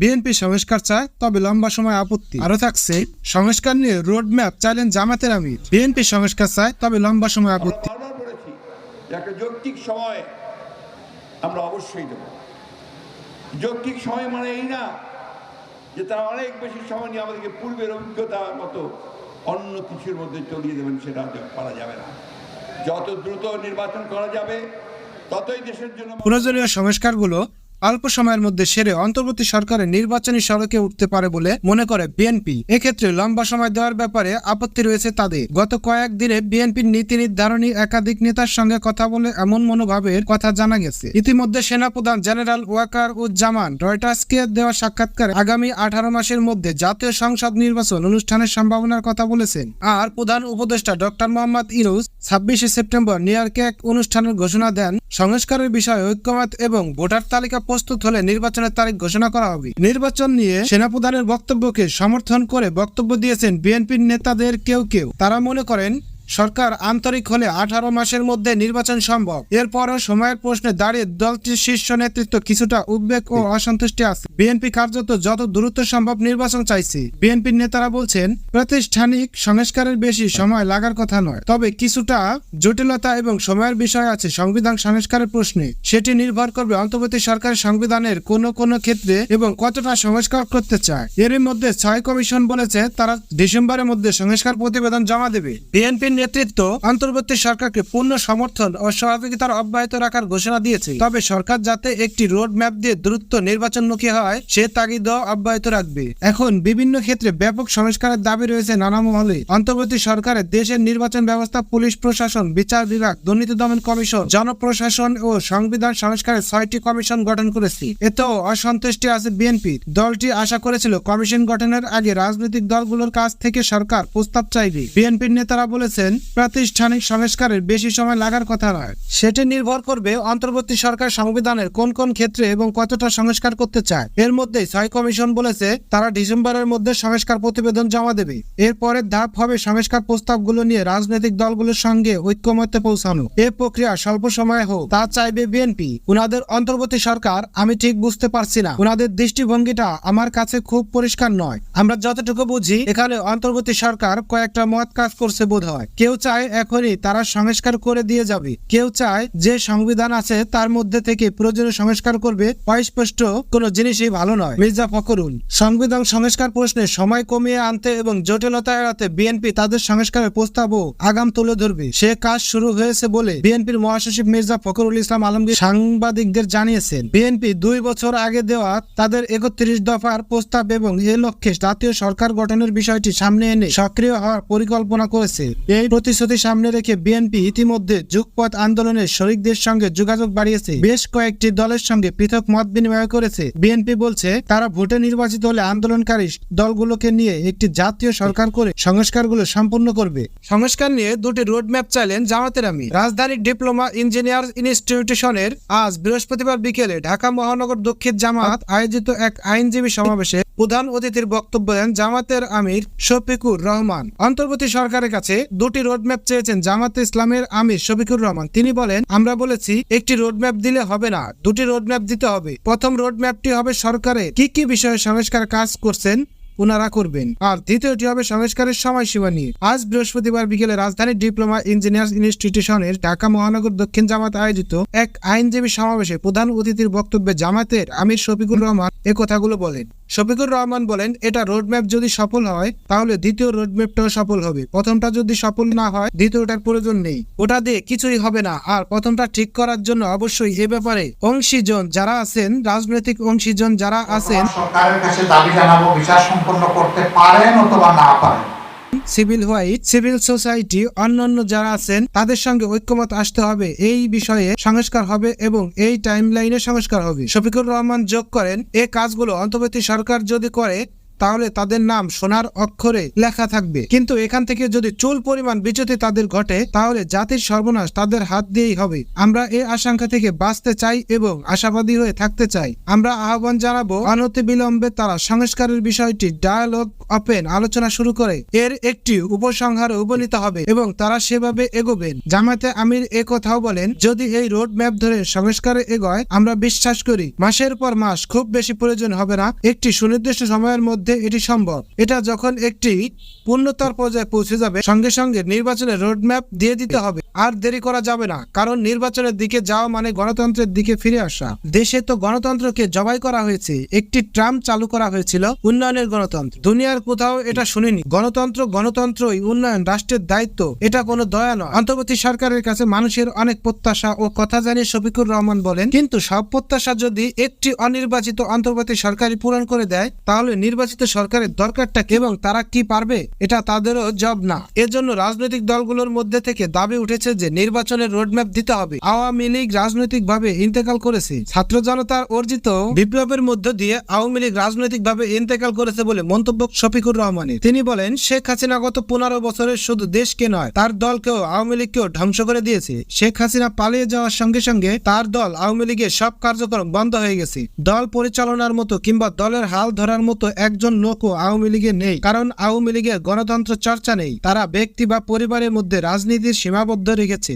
BNP সংস্কার চায়, তবে লম্বা সময় আপত্তি। আরো থাকছে, সংস্কার নিয়ে রোড ম্যাপ চাইলেন জামাতের আমির। বিএনপি সংস্কার চায়, তবে লম্বা সময় আপত্তি। একটা যৌক্তিক সময় আমরা অবশ্যই দেব। যৌক্তিক সময় মানে এই না যে তারা অনেক বেশি সময় নিয়ে আমাদেরকে পূর্বের অভিজ্ঞতার মতো অন্য কিছুর মধ্যে চলিয়ে দেবেন, সেটা করা যাবে না। যত দ্রুত নির্বাচন করা যাবে ততই দেশের জন্য প্রয়োজনীয় সংস্কারগুলো অল্প সময়ের মধ্যে সেরে অন্তর্বর্তী সরকারের নির্বাচনী সড়কে উঠতে পারে বলে মনে করে বিএনপি। এক্ষেত্রে লম্বা সময় দেওয়ার ব্যাপারে আপত্তি রয়েছে তাদের। গত কয়েকদিনে বিএনপির নীতি নির্ধারণী একাধিক নেতার সঙ্গে কথা বলে এমন মনোভাবের কথা জানা গেছে। ইতিমধ্যে সেনাপ্রধান জেনারেল ওয়াকার উজ্জামান রয়টার্সকে দেওয়া সাক্ষাৎকারে আগামী 18 মাসের মধ্যে জাতীয় সংসদ নির্বাচন অনুষ্ঠানের সম্ভাবনার কথা বলেছেন। আর প্রধান উপদেষ্টা doctor Mohammad Yunus 26 September new ইয়র্কে এক অনুষ্ঠানের ঘোষণা দেন, সংস্কারের বিষয়ে ঐক্যমত এবং ভোটার তালিকা প্রস্তুত হলে নির্বাচনের তারিখ ঘোষণা করা হবে। নির্বাচন নিয়ে সেনাপ্রধানের বক্তব্যকে সমর্থন করে বক্তব্য দিয়েছেন বিএনপির নেতাদের কেউ কেউ। তারা মনে করেন সরকার আন্তরিক হলে 18 মাসের মধ্যে নির্বাচন সম্ভব। এরপরও সময়ের প্রশ্নে দাঁড়িয়ে দলটির শীর্ষ নেতৃত্ব কিছুটা উদ্বেগ ও অসন্তুষ্টি আছে। বিএনপি কার্যত যত দ্রুত সম্ভব নির্বাচন চাইছে। বিএনপির নেতারা বলছেন, প্রাতিষ্ঠানিক সংস্কারের বেশি সময় লাগার কথা নয়, তবে কিছুটা জটিলতা এবং সময়ের বিষয় আছে সংবিধান সংস্কারের প্রশ্নে। সেটি নির্ভর করবে অন্তর্বর্তী সরকারের সংবিধানের কোন কোন ক্ষেত্রে এবং কতটা সংস্কার করতে চায়। এর মধ্যে 6 কমিশন বলেছে তারা ডিসেম্বরের মধ্যে সংস্কার প্রতিবেদন জমা দেবে। বিএনপির নেতৃত্ব অন্তর্বর্তী সরকারকে পূর্ণ সমর্থন ও সহযোগিতার অব্যাহত রাখার ঘোষণা দিয়েছে, তবে সরকার যাতে একটি রোড ম্যাপ দিয়ে দ্রুত নির্বাচনমুখী হয় সে তাগিদ অব্যাহত রাখবে। এখন বিভিন্ন ক্ষেত্রে ব্যাপক সংস্কারের দাবি রয়েছে নানা মহলে। অন্তর্বর্তী সরকারের দেশের নির্বাচন ব্যবস্থা, পুলিশ প্রশাসন, বিচার বিভাগ, দুর্নীতি দমন কমিশন, জনপ্রশাসন ও সংবিধান সংস্কারের 6টি কমিশন গঠন করেছে। এতেও অসন্তুষ্টি আছে বিএনপি। দলটি আশা করেছিল কমিশন গঠনের আগে রাজনৈতিক দলগুলোর কাছ থেকে সরকার প্রস্তাব চাইবে। বিএনপির নেতারা বলেছেন, প্রাতিষ্ঠানিক সংস্কারের বেশি সময় লাগার কথা নয়, সেটি নির্ভর করবে অন্তর্বর্তী সরকার সংবিধানের কোন কোন ক্ষেত্রে এবং কতটা সংস্কার করতে চায়। এর মধ্যে 6 কমিশন বলেছে তারা ডিসেম্বরের মধ্যে সংস্কার প্রতিবেদন জমা দেবে। এরপরের ধাপ হবে সংস্কার প্রস্তাবগুলো নিয়ে রাজনৈতিক দলগুলোর সঙ্গে ঐক্যমত্যে পৌঁছানো। এ প্রক্রিয়া স্বল্প সময়ে হোক, তা চাইবে বিএনপি। উনাদের অন্তর্বর্তী সরকার আমি ঠিক বুঝতে পারছি না, উনাদের দৃষ্টিভঙ্গিটা আমার কাছে খুব পরিষ্কার নয়। আমরা যতটুকু বুঝি এখানে অন্তর্বর্তী সরকার কয়েকটা মত কাজ করছে বোধ হয়। কেউ চায় এখনই তারা সংস্কার করে দিয়ে যাবে, কেউ চায় যে সংবিধান আছে তার মধ্যে থেকে প্রয়োজনীয় সংস্কার করবে। অস্পষ্ট কোনো জিনিসই ভালো নয়। মির্জা ফখরুল, সংবিধান সংস্কার প্রশ্নে সময় কমিয়ে আনতে এবং জটিলতা এড়াতে বিএনপি তাদের সংস্কারের প্রস্তাবও আগাম তুলে ধরবে। সে কাজ শুরু হয়েছে বলে বিএনপির মহাসচিব মির্জা ফখরুল ইসলাম আলমগীর সাংবাদিকদের জানিয়েছেন। বিএনপি 2 বছর আগে দেওয়া তাদের 31 দফার প্রস্তাব এবং এ লক্ষ্যে জাতীয় সরকার গঠনের বিষয়টি সামনে এনে সক্রিয় হওয়ার পরিকল্পনা করেছে। এই প্রতিশ্রুতি সামনে রেখে বিএনপি ইতিমধ্যে যুগপথ আন্দোলনের শরিকদের সঙ্গে যোগাযোগ বাড়িয়েছে, বেশ কয়েকটি দলের সঙ্গে পৃথক মত বিনিময় করেছে। বিএনপি বলছে তারা ভোটে নির্বাচিত হলে আন্দোলনকারী দলগুলোকে নিয়ে একটি জাতীয় সরকার করে সংস্কারগুলো সম্পূর্ণ করবে। সংস্কার নিয়ে 2টি রোড ম্যাপ চাইলেন জামাতের আমির। রাজধানীর ডিপ্লোমা ইঞ্জিনিয়ার ইনস্টিটিউশনের আজ বৃহস্পতিবার বিকেলে ঢাকা মহানগর দক্ষিণ জামাত আয়োজিত এক আইনজীবী সমাবেশে প্রধান অতিথির বক্তব্য দেন জামাতের আমির শফিকুর রহমান। অন্তর্বর্তী সরকারের কাছে 2টি রোডম্যাপ চেয়েছেন জামাতে ইসলামের আমির শফিকুর রহমান। তিনি বলেন, আমরা বলেছি একটি রোডম্যাপ দিলে হবে না, 2টি রোডম্যাপ দিতে হবে। প্রথম রোডম্যাপটি হবে সরকারে কি কি বিষয়ে সংস্কার কাজ করছেন ওনারা করবেন, আর দ্বিতীয়টি হবে সংস্কারের সময়সীমা নিয়ে। আজ বৃহস্পতিবার বিকেলে রাজধানীর ডিপ্লোমা ইঞ্জিনিয়ার্স ইনস্টিটিউশনের ঢাকা মহানগর দক্ষিণ জামাত আয়োজিত এক আইনজীবী সমাবেশে প্রধান অতিথির বক্তব্যে জামাতের আমির শফিকুর রহমান এ কথাগুলো বলেন। শফিকুর রহমান বলেন, এটা রোডম্যাপ যদি সফল হয় তাহলে দ্বিতীয় রোডম্যাপটাও সফল হবে। প্রথমটা যদি সফল না হয় দ্বিতীয়টার প্রয়োজন নেই, ওটা দিয়ে কিছুই হবে না। আর প্রথমটা ঠিক করার জন্য অবশ্যই এ ব্যাপারে অংশীজন যারা আছেন, রাজনৈতিক অংশীজন যারা আছেন, সরকারের কাছে দাবি জানাবো বিচার সম্পন্ন করতে পারেন অথবা না পারেন। সিভিল সোসাইটি, অন্যান্য যারা আছেন তাদের সঙ্গে ঐক্যমত আসতে হবে। এই বিষয়ে সংস্কার হবে এবং এই টাইমলাইনে সংস্কার হবে। শফিকুর রহমান যোগ করেন, এই কাজগুলো অন্তর্বর্তী সরকার যদি করে তাহলে তাদের নাম সোনার অক্ষরে লেখা থাকবে, কিন্তু এখান থেকে যদি চুল পরিমাণ বিচ্যুতি তাদের ঘটে তাহলে জাতির সর্বনাশ তাদের হাত দিয়েই হবে। আমরা এই আশঙ্কা থেকে বাঁচতে চাই এবং আশাবাদী হয়ে থাকতে চাই। আমরা আহ্বান জানাবো অনতিবিলম্বে তারা সংস্কারের বিষয়টি ডায়ালগ ওপেন আলোচনা শুরু করে এর একটি উপসংহারে উপনীত হবে এবং তারা সেভাবে এগোবেন। জামায়াতে আমির একথাও বলেন, যদি এই রোড ম্যাপ ধরে সংস্কারে এগোয় আমরা বিশ্বাস করি মাসের পর মাস খুব বেশি প্রয়োজন হবে না, একটি সুনির্দিষ্ট সময়ের মধ্যে এটি সম্ভব। এটা যখন একটি পূর্ণতার পর্যায়ে পৌঁছে যাবে সঙ্গে সঙ্গে নির্বাচনের রোড ম্যাপ দিয়ে দিতে হবে। আর দেরি করা যাবে না, কারণ নির্বাচনের দিকে যাওয়া মানে গণতন্ত্রের দিকে ফিরে আসা। দেশে তো গণতন্ত্রকে জবাই করা হয়েছে, একটি ট্রাম চালু করা হয়েছিল উন্নয়নের গণতন্ত্র। দুনিয়ার কোথাও এটা শুনিনি। গণতন্ত্রই উন্নয়ন রাষ্ট্রের দায়িত্ব, এটা কোনো দয়া নয়। অন্তর্বর্তী সরকারের কাছে মানুষের অনেক প্রত্যাশা ও কথা জানিয়ে শফিকুর রহমান বলেন, কিন্তু সব প্রত্যাশা যদি একটি অনির্বাচিত অন্তর্বর্তী সরকারই পূরণ করে দেয় তাহলে নির্বাচিত সরকারের দরকারটা কি এবং তারা কি পারবে? এটা তাদেরও জব না। এজন্য রাজনৈতিক দলগুলোর মধ্যে থেকে দাবি উঠেছে যে নির্বাচনের রোডম্যাপ দিতে হবে। আওয়ামী লীগ রাজনৈতিকভাবে ইন্তেকাল করেছে, ছাত্র জনতার অর্জিত বিপ্লবের মধ্য দিয়ে আওয়ামী লীগ রাজনৈতিকভাবে ইন্তেকাল করেছে বলে মন্তব্য শফিকুর রহমানের। তিনি বলেন, শেখ হাসিনা গত 15 বছরের শুধু দেশকে নয় তার দলকেও আওয়ামী লীগকেও ধ্বংস করে দিয়েছে। শেখ হাসিনা পালিয়ে যাওয়ার সঙ্গে সঙ্গে তার দল আওয়ামী লীগের সব কার্যক্রম বন্ধ হয়ে গেছে। দল পরিচালনার মতো কিংবা দলের হাল ধরার মতো একজন লোকও আওয়ামী লীগে নেই, কারণ আওয়ামী লীগের গণতন্ত্র চর্চা নেই। তারা ব্যক্তি বা পরিবারের মধ্যে রাজনীতির সীমাবদ্ধ রেখেছে।